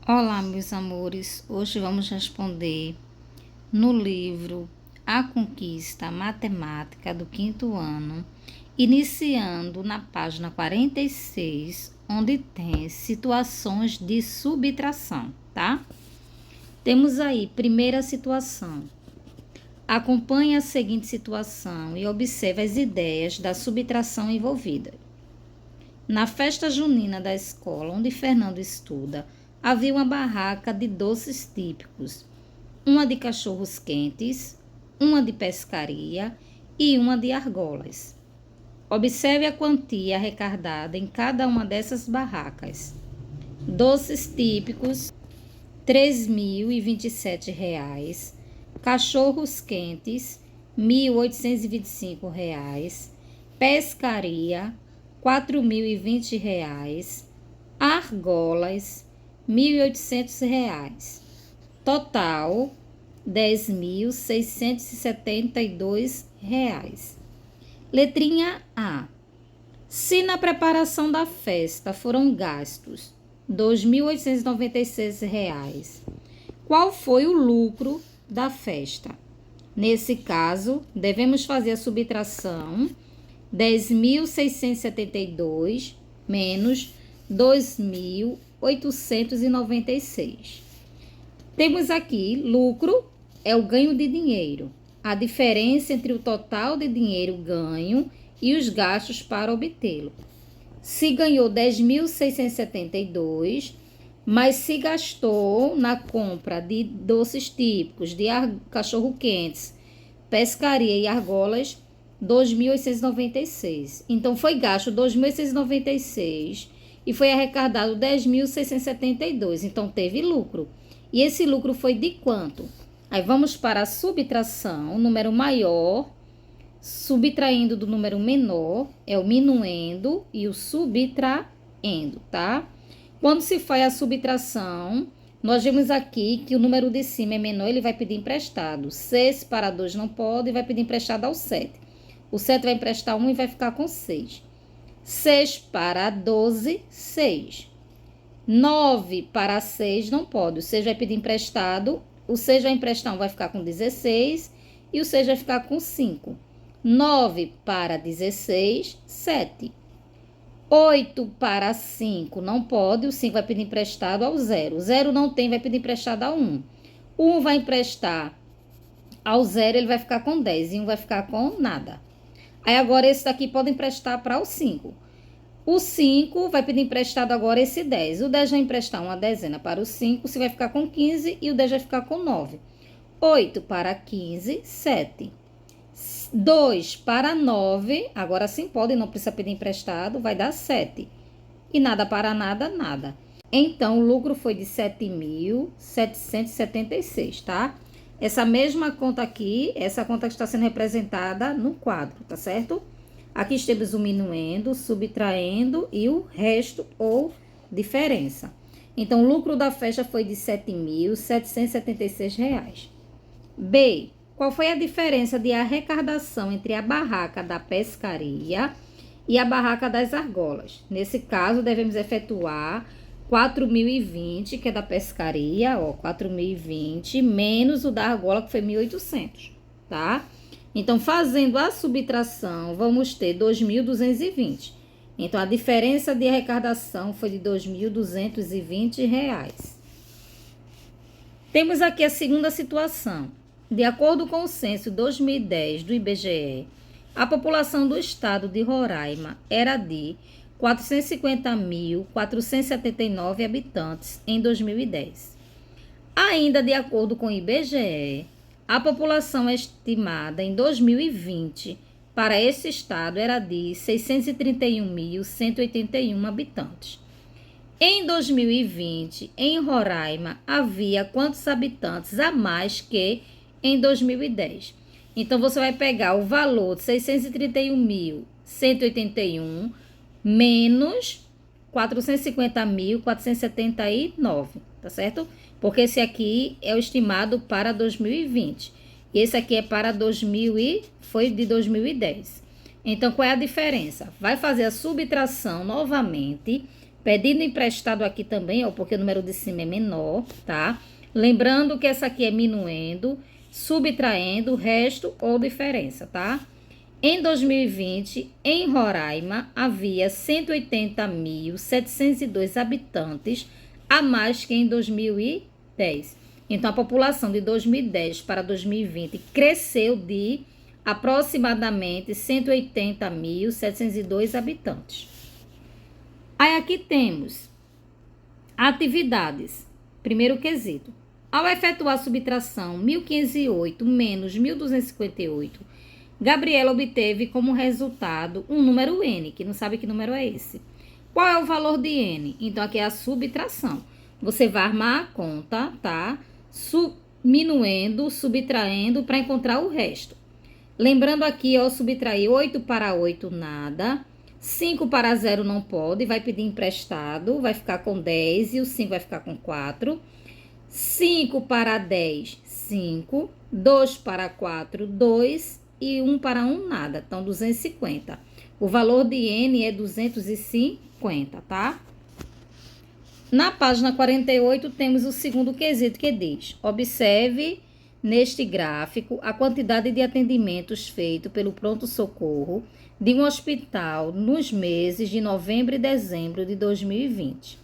Olá, meus amores. Hoje vamos responder no livro A Conquista Matemática do quinto ano, iniciando na página 46, onde tem situações de subtração, tá? Temos aí, primeira situação. Acompanhe a seguinte situação e observe as ideias da subtração envolvida. Na festa junina da escola onde Fernando estuda, havia uma barraca de doces típicos, uma de cachorros quentes, uma de pescaria e uma de argolas. Observe a quantia arrecadada em cada uma dessas barracas. Doces típicos, R$ 3.027. Cachorros quentes, R$ 1.825. Pescaria, R$ 4.020. Argolas, R$ 1.800. Total, R$ 10.672. Letrinha A. Se na preparação da festa foram gastos R$ 2.896, qual foi o lucro da festa? Nesse caso, devemos fazer a subtração 10.672 menos 2.896. Temos aqui lucro é o ganho de dinheiro, a diferença entre o total de dinheiro ganho e os gastos para obtê-lo. Se ganhou 10.672, mas se gastou na compra de doces típicos, de cachorro-quentes, pescaria e argolas, 2.896. Então, foi gasto 2.896 e foi arrecadado 10.672. Então, teve lucro. E esse lucro foi de quanto? Aí, vamos para a subtração. O número maior, subtraindo do número menor, é o minuendo e o subtraendo, tá? Quando se faz a subtração, nós vemos aqui que o número de cima é menor, ele vai pedir emprestado. 6 para 2 não pode, vai pedir emprestado ao 7. O 7 vai emprestar 1 e vai ficar com 6. 6 para 12, 6. 9 para 6 não pode, o 6 vai pedir emprestado, o 6 vai emprestar 1, vai ficar com 16 e o 6 vai ficar com 5. 9 para 16, 7. 8 para 5 não pode, o 5 vai pedir emprestado ao 0. O 0 não tem, vai pedir emprestado ao 1. O 1 vai emprestar ao 0, ele vai ficar com 10 e 1 vai ficar com nada. Aí agora esse daqui pode emprestar para o 5. O 5 vai pedir emprestado agora esse 10. O 10 vai emprestar uma dezena para o 5, você vai ficar com 15 e o 10 vai ficar com 9. 8 para 15, 7. 2 para 9, agora sim pode, não precisa pedir emprestado, vai dar 7. E nada para nada, nada. Então, o lucro foi de 7.776, tá? Essa mesma conta aqui, essa conta que está sendo representada no quadro, tá certo? Aqui temos o minuendo, subtraindo e o resto ou diferença. Então, o lucro da festa foi de R$ 7.776. B. Qual foi a diferença de arrecadação entre a barraca da pescaria e a barraca das argolas? Nesse caso, devemos efetuar 4.020, que é da pescaria, ó, 4.020, menos o da argola, que foi 1.800, tá? Então, fazendo a subtração, vamos ter 2.220. Então, a diferença de arrecadação foi de R$ 2.220. Temos aqui a segunda situação. De acordo com o censo 2010 do IBGE, a população do estado de Roraima era de 450.479 habitantes em 2010. Ainda de acordo com o IBGE, a população estimada em 2020 para esse estado era de 631.181 habitantes. Em 2020, em Roraima, havia quantos habitantes a mais que em 2010? Então, você vai pegar o valor de 631.181 menos 450.479, tá certo? Porque esse aqui é o estimado para 2020. E esse aqui é para foi de 2010. Então, qual é a diferença? Vai fazer a subtração novamente Pedindo emprestado aqui também, ó, porque o número de cima é menor, tá? Lembrando que essa aqui é minuendo, subtraindo, resto ou diferença, tá? Em 2020, em Roraima, havia 180.702 habitantes a mais que em 2010. Então, a população de 2010 para 2020 cresceu de aproximadamente 180.702 habitantes. Aí aqui temos atividades. Primeiro quesito. Ao efetuar a subtração 1.508 menos 1.258, Gabriela obteve como resultado um número N, que não sabe que número é esse. Qual é o valor de N? Então, aqui é a subtração. Você vai armar a conta, tá? Diminuindo, subtraindo para encontrar o resto. Lembrando aqui, ó, subtrair 8 para 8, nada. 5 para 0 não pode, vai pedir emprestado, vai ficar com 10 e o 5 vai ficar com 4. 5 para 10, 5. 2 para 4, 2. E 1 para 1, nada. Então, 250. O valor de N é 250, tá? Na página 48, temos o segundo quesito que diz: observe neste gráfico a quantidade de atendimentos feitos pelo pronto-socorro de um hospital nos meses de novembro e dezembro de 2020.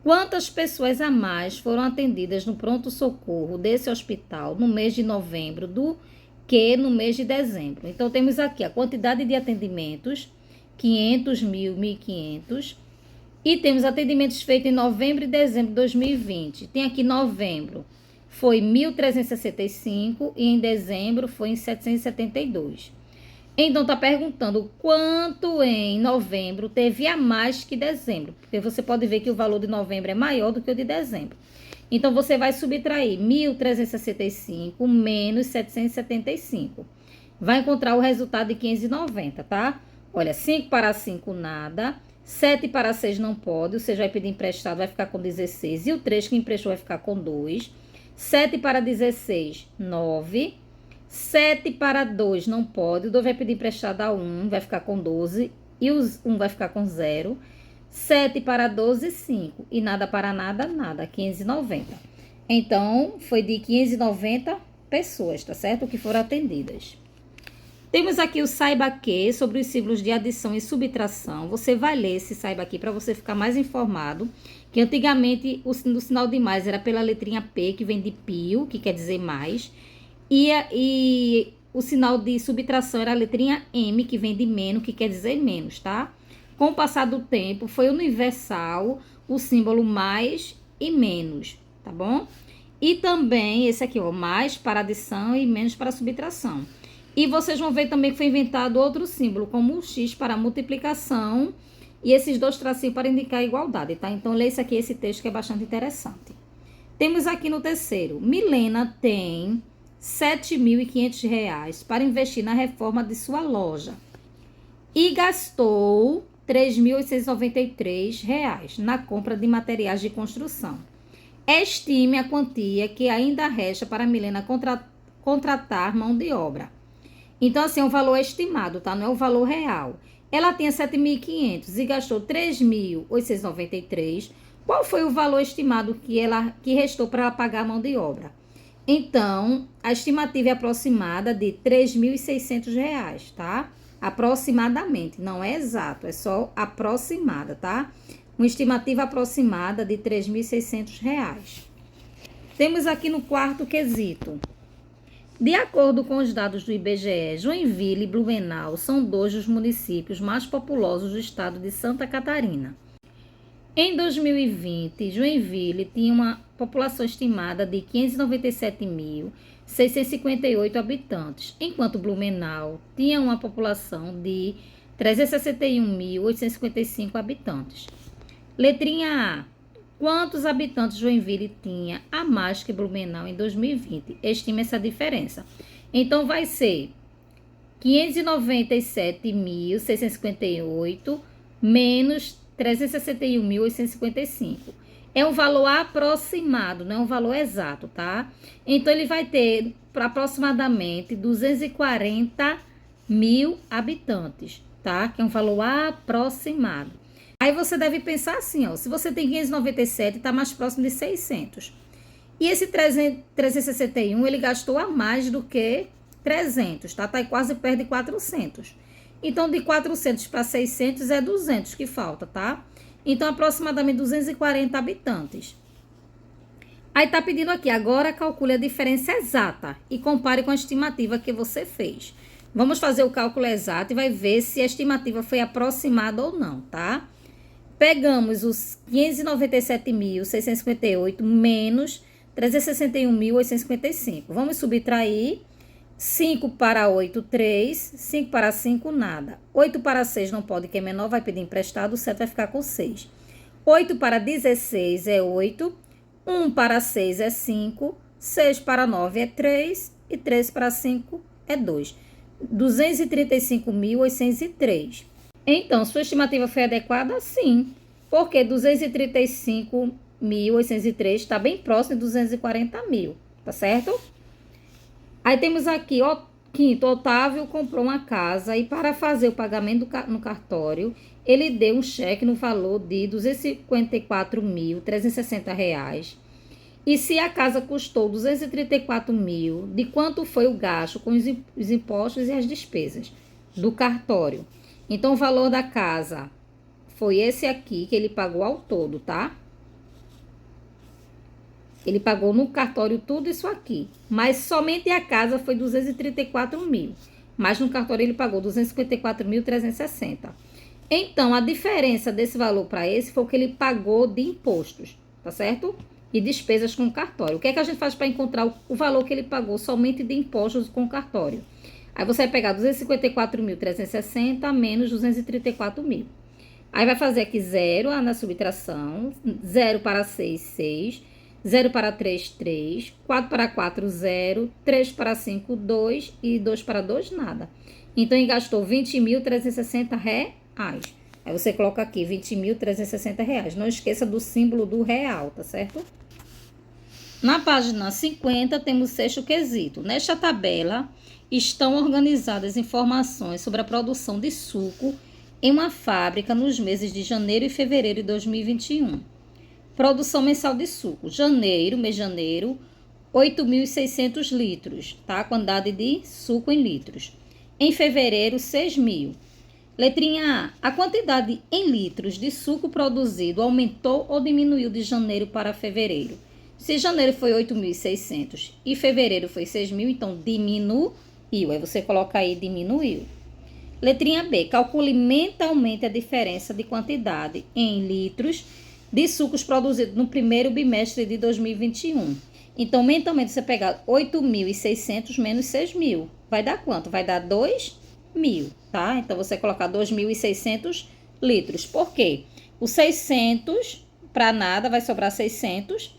Quantas pessoas a mais foram atendidas no pronto-socorro desse hospital no mês de novembro do que no mês de dezembro? Então, temos aqui a quantidade de atendimentos, 500, 1.000, 1.500. E temos atendimentos feitos em novembro e dezembro de 2020. Tem aqui novembro, foi 1.365 e em dezembro foi em 772. Então, está perguntando quanto em novembro teve a mais que dezembro. Porque você pode ver que o valor de novembro é maior do que o de dezembro. Então, você vai subtrair 1.365 menos 775. Vai encontrar o resultado de 590, tá? Olha, 5 para 5, nada. 7 para 6 não pode, ou seja, vai pedir emprestado, vai ficar com 16. E o 3 que emprestou vai ficar com 2. 7 para 16, 9. 7 para 2 não pode, o 2 vai pedir emprestado a 1, vai ficar com 12. E o 1 vai ficar com 0. 7 para 12, 5. E nada para nada, nada, 590. Então, foi de 590 pessoas, tá certo? Que foram atendidas. Temos aqui o saiba que sobre os símbolos de adição e subtração. Você vai ler esse saiba aqui para você ficar mais informado. Que antigamente o sinal de mais era pela letrinha P, que vem de pio, que quer dizer mais. E o sinal de subtração era a letrinha M, que vem de menos, que quer dizer menos, tá? Com o passar do tempo, foi universal o símbolo mais e menos, tá bom? E também esse aqui, ó, mais para adição e menos para subtração. E vocês vão ver também que foi inventado outro símbolo, como o X para multiplicação e esses dois tracinhos para indicar a igualdade, tá? Então, lê esse aqui, esse texto que é bastante interessante. Temos aqui no terceiro, Milena tem R$ 7.500 para investir na reforma de sua loja e gastou R$ 3.893 na compra de materiais de construção. Estime a quantia que ainda resta para Milena contratar mão de obra. Então, assim, é um valor estimado, tá? Não é o valor real. Ela tinha 7.500 e gastou 3.893. Qual foi o valor estimado que restou para ela pagar a mão de obra? Então, a estimativa é aproximada de R$ 3.600, tá? Aproximadamente, não é exato, é só aproximada, tá? Uma estimativa aproximada de R$ 3.600. Temos aqui no quarto quesito. De acordo com os dados do IBGE, Joinville e Blumenau são dois dos municípios mais populosos do estado de Santa Catarina. Em 2020, Joinville tinha uma população estimada de 597.658 habitantes, enquanto Blumenau tinha uma população de 361.855 habitantes. Letrinha A. Quantos habitantes Joinville tinha a mais que Blumenau em 2020? Estime essa diferença. Então, vai ser 597.658 menos 361.855. É um valor aproximado, não é um valor exato, tá? Então, ele vai ter aproximadamente 240 mil habitantes, tá? Que é um valor aproximado. Aí você deve pensar assim, ó, se você tem 597, está mais próximo de 600. E esse 361, ele gastou a mais do que 300, tá? Tá aí quase perto de 400. Então, de 400 para 600 é 200 que falta, tá? Então, aproximadamente 240 habitantes. Aí tá pedindo aqui, agora calcule a diferença exata e compare com a estimativa que você fez. Vamos fazer o cálculo exato e vai ver se a estimativa foi aproximada ou não, tá? Pegamos os 597.658 menos 361.855. Vamos subtrair 5 para 8, 3. 5 para 5, nada. 8 para 6 não pode, que é menor, vai pedir emprestado, o 7 vai ficar com 6. 8 para 16 é 8. 1 para 6 é 5. 6 para 9 é 3. E 3 para 5 é 2. 235.803. Então, sua estimativa foi adequada? Sim. Porque 235.803 está bem próximo de 240 mil. Tá certo? Aí temos aqui, ó, quinto, Otávio comprou uma casa e para fazer o pagamento no cartório, ele deu um cheque no valor de R$ 254.360. E se a casa custou 234 mil, de quanto foi o gasto com os impostos e as despesas do cartório? Então, o valor da casa foi esse aqui que ele pagou ao todo, tá? Ele pagou no cartório tudo isso aqui. Mas somente a casa foi 234 mil. Mas no cartório ele pagou 254.360. Então, a diferença desse valor para esse foi o que ele pagou de impostos, tá certo? E despesas com o cartório. O que é que a gente faz para encontrar o valor que ele pagou somente de impostos com o cartório? Aí você vai pegar 254.360 menos 234 mil. Aí vai fazer aqui 0 na subtração. 0 para 6, 6. 0 para 3, 3. 4 para 4, 0. 3 para 5, 2. E 2 para 2, nada. Então, ele gastou 20.360 reais. Aí você coloca aqui 20.360 reais. Não esqueça do símbolo do real, tá certo? Na página 50, temos o sexto quesito. Nesta tabela, estão organizadas informações sobre a produção de suco em uma fábrica nos meses de janeiro e fevereiro de 2021. Produção mensal de suco. Janeiro, mês de janeiro, 8.600 litros, tá? A quantidade de suco em litros. Em fevereiro, 6.000. Letrinha A. A quantidade em litros de suco produzido aumentou ou diminuiu de janeiro para fevereiro? Se janeiro foi 8.600 e fevereiro foi 6.000, então diminuiu. Aí você coloca aí diminuiu. Letrinha B. Calcule mentalmente a diferença de quantidade em litros de sucos produzidos no primeiro bimestre de 2021. Então, mentalmente, você pegar 8.600 menos 6.000. Vai dar quanto? Vai dar 2.000, tá? Então, você colocar 2.600 litros. Por quê? O 600 para nada vai sobrar 600.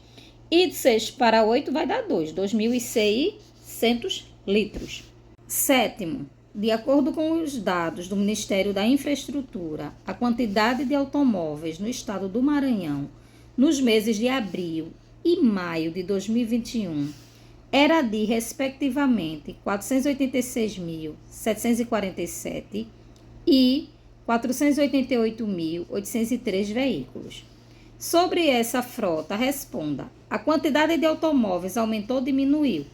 E de 6 para 8 vai dar 2.600 litros. Sétimo, de acordo com os dados do Ministério da Infraestrutura, a quantidade de automóveis no estado do Maranhão nos meses de abril e maio de 2021 era de, respectivamente, 486.747 e 488.803 veículos. Sobre essa frota, responda: a quantidade de automóveis aumentou ou diminuiu?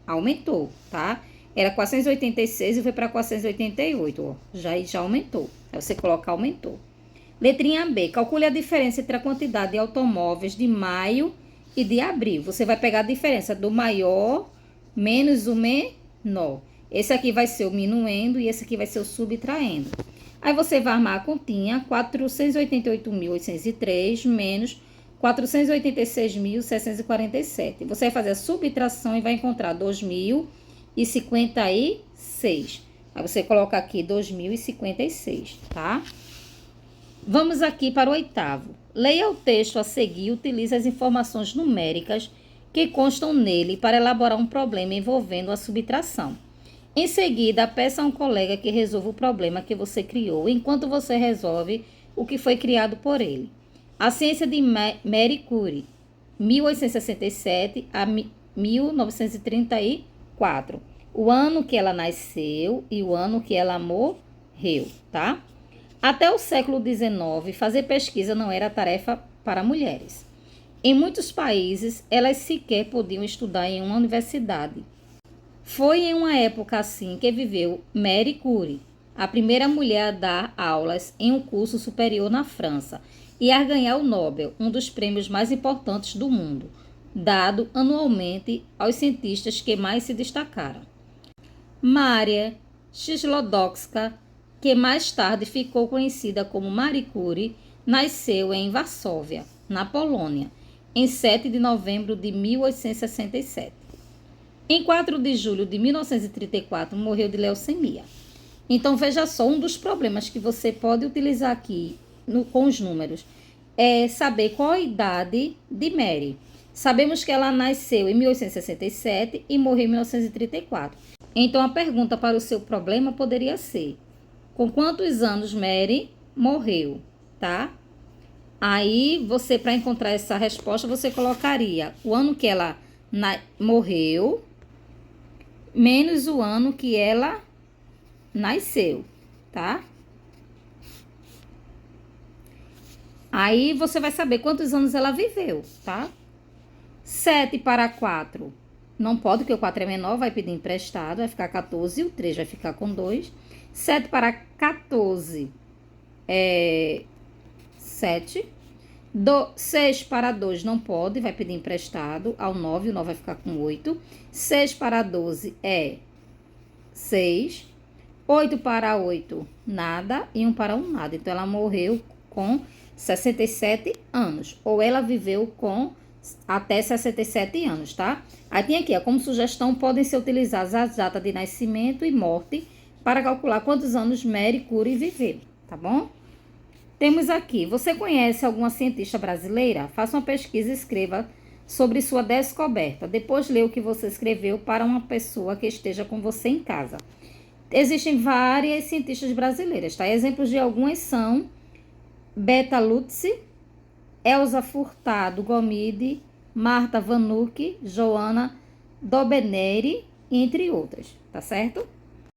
Aumentou, tá? Era 486 e foi para 488, ó. Já aumentou. Aí você coloca aumentou. Letrinha B. Calcule a diferença entre a quantidade de automóveis de maio e de abril. Você vai pegar a diferença do maior menos o menor. Esse aqui vai ser o minuendo e esse aqui vai ser o subtraindo. Aí você vai armar a continha, 488.803 menos 486.747. Você vai fazer a subtração e vai encontrar 2.056. Aí você coloca aqui 2.056, tá? Vamos aqui para o oitavo. Leia o texto a seguir e utilize as informações numéricas que constam nele para elaborar um problema envolvendo a subtração. Em seguida, peça a um colega que resolva o problema que você criou, enquanto você resolve o que foi criado por ele. A ciência de Marie Curie, 1867 a 1934. O ano que ela nasceu e o ano que ela morreu, tá? Até o século XIX, fazer pesquisa não era tarefa para mulheres. Em muitos países, elas sequer podiam estudar em uma universidade. Foi em uma época assim que viveu Marie Curie, a primeira mulher a dar aulas em um curso superior na França e a ganhar o Nobel, um dos prêmios mais importantes do mundo, dado anualmente aos cientistas que mais se destacaram. Maria Sklodowska, que mais tarde ficou conhecida como Marie Curie, nasceu em Varsóvia, na Polônia, em 7 de novembro de 1867. Em 4 de julho de 1934, morreu de leucemia. Então, veja só, um dos problemas que você pode utilizar aqui com os números é saber qual a idade de Mary. Sabemos que ela nasceu em 1867 e morreu em 1934. Então, a pergunta para o seu problema poderia ser: com quantos anos Mary morreu, tá? Aí, você, para encontrar essa resposta, você colocaria o ano que ela morreu menos o ano que ela nasceu, tá? Aí, você vai saber quantos anos ela viveu, tá? 7 para 4. Não pode, porque o 4 é menor, vai pedir emprestado, vai ficar 14, o 3 vai ficar com 2. 7 para 14 é 7. 6 para 2 não pode, vai pedir emprestado, ao 9, o 9 vai ficar com 8. 6 para 12 é 6. 8 para 8, nada, e 1 para 1, nada. Então, ela morreu com 67 anos, ou ela viveu com até 67 anos, tá? Aí tem aqui, ó, como sugestão, podem ser utilizadas as datas de nascimento e morte para calcular quantos anos Marie Curie viveu, tá bom? Temos aqui, você conhece alguma cientista brasileira? Faça uma pesquisa e escreva sobre sua descoberta. Depois lê o que você escreveu para uma pessoa que esteja com você em casa. Existem várias cientistas brasileiras, tá? Exemplos de algumas são Beta Lutz, Elza Furtado Gomide, Marta Vanucci, Joana Dobeneri, entre outras, tá certo?